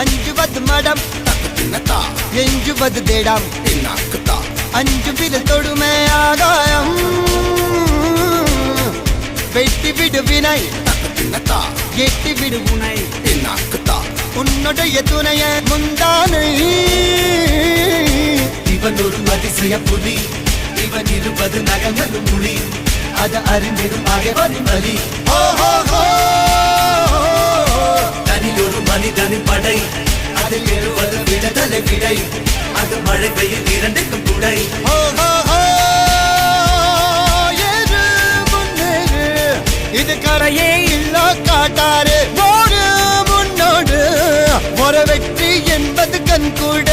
அஞ்சுவது மடம் எஞ்சுவது தேடம் அஞ்சு விரல் தொடுமே ஆகாயம் வெட்டி விடு வினை எட்டி விடு உனை உன்னுடைய துணைய முந்தானை இவன் ஒரு அதிசய புலி இவன் இருபது நகங்களும் மொழி அது அறிந்திடும் ஆகவனின் வலி தனில் ஒரு மனிதனின் படை அதில் எழுவது விடுதலை விடை அது மழை பெய்யும் இரண்டுக்கும் துடை இது கரையே இல்ல காட்டாரு ஓடு முன்னோடு ஒரு வெற்றி என்பது கண் கூட